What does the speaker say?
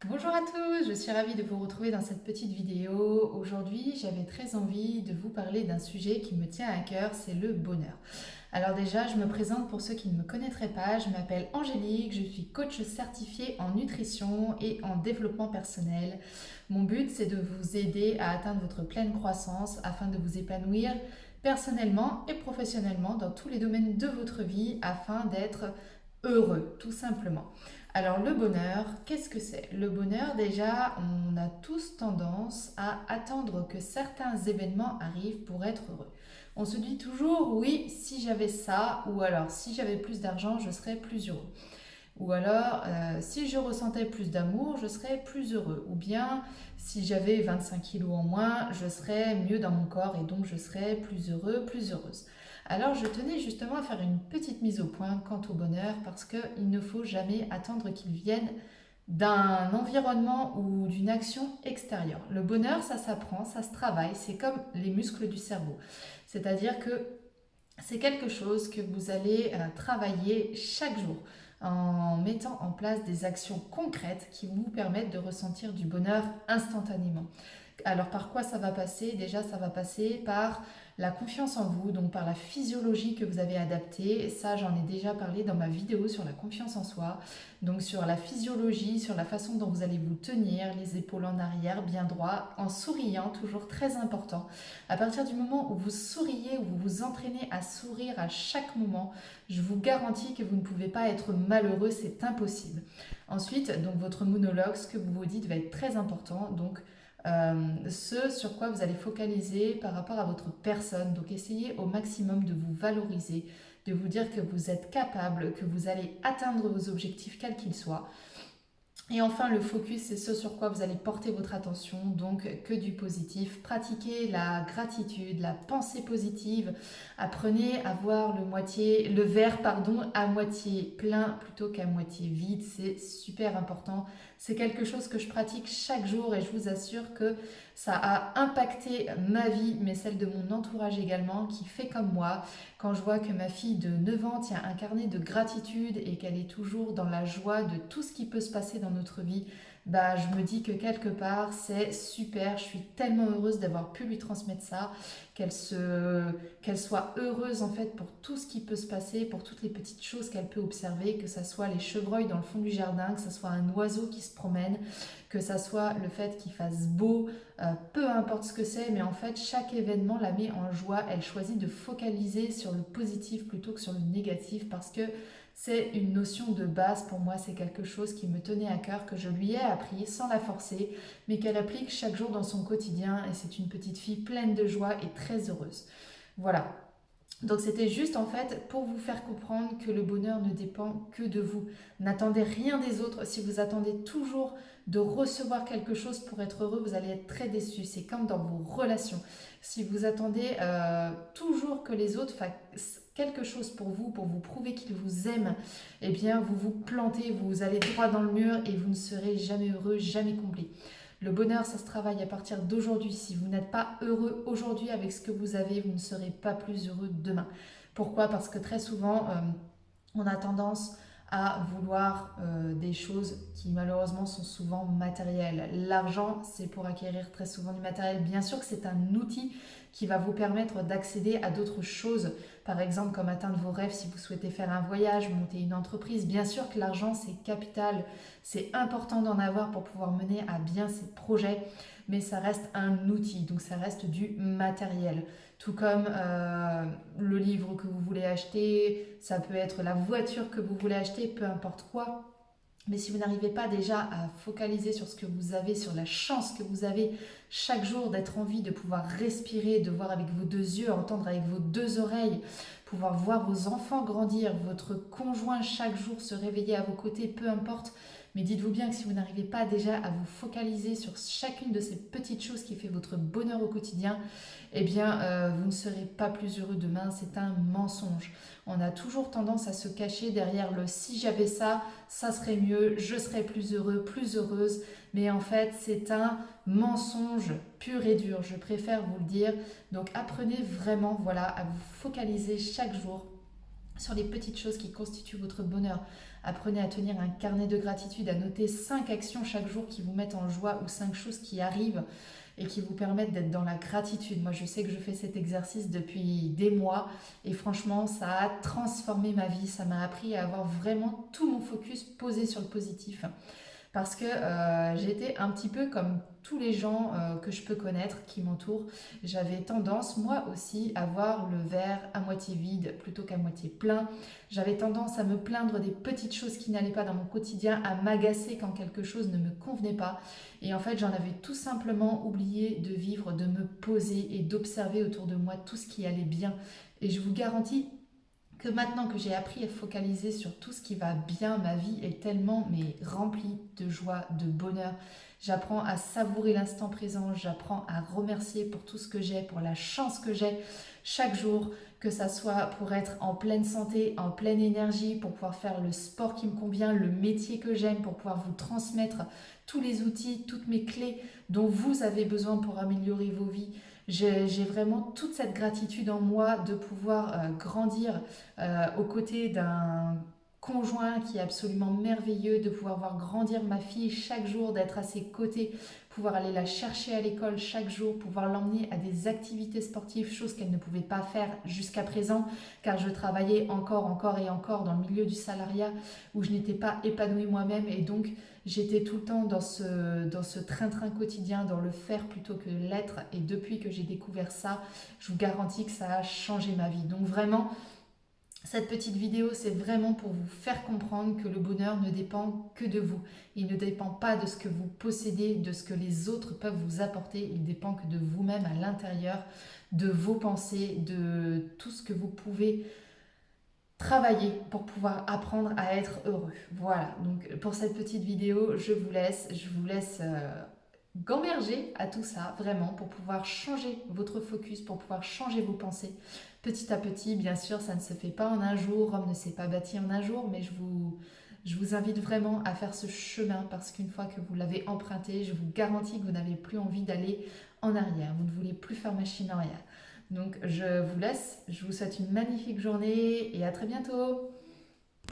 Bonjour à tous, je suis ravie de vous retrouver dans cette petite vidéo. Aujourd'hui, j'avais très envie de vous parler d'un sujet qui me tient à cœur, c'est le bonheur. Alors déjà, je me présente pour ceux qui ne me connaîtraient pas, je m'appelle Angélique, je suis coach certifiée en nutrition et en développement personnel. Mon but, c'est de vous aider à atteindre votre pleine croissance afin de vous épanouir personnellement et professionnellement dans tous les domaines de votre vie afin d'être heureux, tout simplement. Alors le bonheur, qu'est-ce que c'est? Le bonheur, déjà, on a tous tendance à attendre que certains événements arrivent pour être heureux. On se dit toujours, oui, si j'avais ça, ou alors si j'avais plus d'argent, je serais plus heureux. Ou alors, si je ressentais plus d'amour, je serais plus heureux. Ou bien, si j'avais 25 kilos en moins, je serais mieux dans mon corps et donc je serais plus heureux, plus heureuse. Alors, je tenais justement à faire une petite mise au point quant au bonheur parce qu'il ne faut jamais attendre qu'il vienne d'un environnement ou d'une action extérieure. Le bonheur, ça s'apprend, ça se travaille, c'est comme les muscles du cerveau. C'est-à-dire que c'est quelque chose que vous allez travailler chaque jour en mettant en place des actions concrètes qui vous permettent de ressentir du bonheur instantanément. Alors par quoi ça va passer? Déjà, ça va passer par la confiance en vous, donc par la physiologie que vous avez adaptée. Ça, j'en ai déjà parlé dans ma vidéo sur la confiance en soi. Donc sur la physiologie, sur la façon dont vous allez vous tenir, les épaules en arrière, bien droit, en souriant, toujours très important. À partir du moment où vous souriez, où vous vous entraînez à sourire à chaque moment, je vous garantis que vous ne pouvez pas être malheureux, c'est impossible. Ensuite, donc votre monologue, ce que vous vous dites va être très important. Donc ce sur quoi vous allez focaliser par rapport à votre personne. Donc essayez au maximum de vous valoriser, de vous dire que vous êtes capable, que vous allez atteindre vos objectifs quels qu'ils soient. Et enfin, le focus, c'est ce sur quoi vous allez porter votre attention, donc que du positif. Pratiquez la gratitude, la pensée positive. Apprenez à voir le verre à moitié plein plutôt qu'à moitié vide. C'est super important. C'est quelque chose que je pratique chaque jour et je vous assure que ça a impacté ma vie, mais celle de mon entourage également, qui fait comme moi. Quand je vois que ma fille de 9 ans tient un carnet de gratitude et qu'elle est toujours dans la joie de tout ce qui peut se passer dans notre vie, bah, je me dis que quelque part c'est super, je suis tellement heureuse d'avoir pu lui transmettre ça, qu'elle soit heureuse en fait pour tout ce qui peut se passer, pour toutes les petites choses qu'elle peut observer, que ça soit les chevreuils dans le fond du jardin, que ça soit un oiseau qui se promène, que ça soit le fait qu'il fasse beau, peu importe ce que c'est, mais en fait chaque événement la met en joie, elle choisit de focaliser sur le positif plutôt que sur le négatif parce que c'est une notion de base pour moi, c'est quelque chose qui me tenait à cœur, que je lui ai appris sans la forcer, mais qu'elle applique chaque jour dans son quotidien et c'est une petite fille pleine de joie et très heureuse. Voilà, donc c'était juste en fait pour vous faire comprendre que le bonheur ne dépend que de vous. N'attendez rien des autres. Si vous attendez toujours de recevoir quelque chose pour être heureux, vous allez être très déçu. C'est comme dans vos relations. Si vous attendez toujours que les autres fassent quelque chose pour vous prouver qu'ils vous aiment, eh bien vous vous plantez, vous allez droit dans le mur et vous ne serez jamais heureux, jamais complet. Le bonheur, ça se travaille à partir d'aujourd'hui. Si vous n'êtes pas heureux aujourd'hui avec ce que vous avez, vous ne serez pas plus heureux demain. Pourquoi? Parce que très souvent, on a tendance à vouloir des choses qui malheureusement sont souvent matérielles. L'argent, c'est pour acquérir très souvent du matériel. Bien sûr que c'est un outil qui va vous permettre d'accéder à d'autres choses, par exemple comme atteindre vos rêves si vous souhaitez faire un voyage, monter une entreprise. Bien sûr que l'argent, c'est capital, c'est important d'en avoir pour pouvoir mener à bien ses projets, mais ça reste un outil, donc ça reste du matériel. Tout comme le livre que vous voulez acheter, ça peut être la voiture que vous voulez acheter, peu importe quoi. Mais si vous n'arrivez pas déjà à focaliser sur ce que vous avez, sur la chance que vous avez chaque jour d'être en vie, de pouvoir respirer, de voir avec vos deux yeux, entendre avec vos deux oreilles, pouvoir voir vos enfants grandir, votre conjoint chaque jour se réveiller à vos côtés, peu importe. Mais dites-vous bien que si vous n'arrivez pas déjà à vous focaliser sur chacune de ces petites choses qui fait votre bonheur au quotidien, eh bien, vous ne serez pas plus heureux demain. C'est un mensonge. On a toujours tendance à se cacher derrière le si j'avais ça, ça serait mieux, je serais plus heureux, plus heureuse. Mais en fait, c'est un mensonge pur et dur. Je préfère vous le dire. Donc, apprenez vraiment, voilà, à vous focaliser chaque jour sur les petites choses qui constituent votre bonheur. Apprenez à tenir un carnet de gratitude, à noter 5 actions chaque jour qui vous mettent en joie ou 5 choses qui arrivent et qui vous permettent d'être dans la gratitude. Moi, je sais que je fais cet exercice depuis des mois et franchement, ça a transformé ma vie. Ça m'a appris à avoir vraiment tout mon focus posé sur le positif parce que j'étais un petit peu comme tous les gens que je peux connaître qui m'entourent. J'avais tendance, moi aussi, à voir le verre à moitié vide plutôt qu'à moitié plein. J'avais tendance à me plaindre des petites choses qui n'allaient pas dans mon quotidien, à m'agacer quand quelque chose ne me convenait pas. Et en fait, j'en avais tout simplement oublié de vivre, de me poser et d'observer autour de moi tout ce qui allait bien. Et je vous garantis que maintenant que j'ai appris à focaliser sur tout ce qui va bien, ma vie est tellement remplie de joie, de bonheur. J'apprends à savourer l'instant présent, j'apprends à remercier pour tout ce que j'ai, pour la chance que j'ai chaque jour, que ça soit pour être en pleine santé, en pleine énergie, pour pouvoir faire le sport qui me convient, le métier que j'aime, pour pouvoir vous transmettre tous les outils, toutes mes clés dont vous avez besoin pour améliorer vos vies. J'ai vraiment toute cette gratitude en moi de pouvoir grandir aux côtés d'un conjoint qui est absolument merveilleux, de pouvoir voir grandir ma fille chaque jour, d'être à ses côtés, pouvoir aller la chercher à l'école chaque jour, pouvoir l'emmener à des activités sportives, chose qu'elle ne pouvait pas faire jusqu'à présent, car je travaillais encore et encore dans le milieu du salariat où je n'étais pas épanouie moi-même et donc j'étais tout le temps dans ce train-train quotidien, dans le faire plutôt que l'être. Et depuis que j'ai découvert ça, je vous garantis que ça a changé ma vie. Donc vraiment, cette petite vidéo, c'est vraiment pour vous faire comprendre que le bonheur ne dépend que de vous. Il ne dépend pas de ce que vous possédez, de ce que les autres peuvent vous apporter. Il dépend que de vous-même à l'intérieur, de vos pensées, de tout ce que vous pouvez travailler pour pouvoir apprendre à être heureux. Voilà, donc pour cette petite vidéo, je vous laisse gamberger à tout ça, vraiment, pour pouvoir changer votre focus, pour pouvoir changer vos pensées. Petit à petit, bien sûr, ça ne se fait pas en un jour, Rome ne s'est pas bâti en un jour, mais je vous invite vraiment à faire ce chemin parce qu'une fois que vous l'avez emprunté, je vous garantis que vous n'avez plus envie d'aller en arrière, vous ne voulez plus faire machine arrière. Donc je vous laisse, je vous souhaite une magnifique journée et à très bientôt.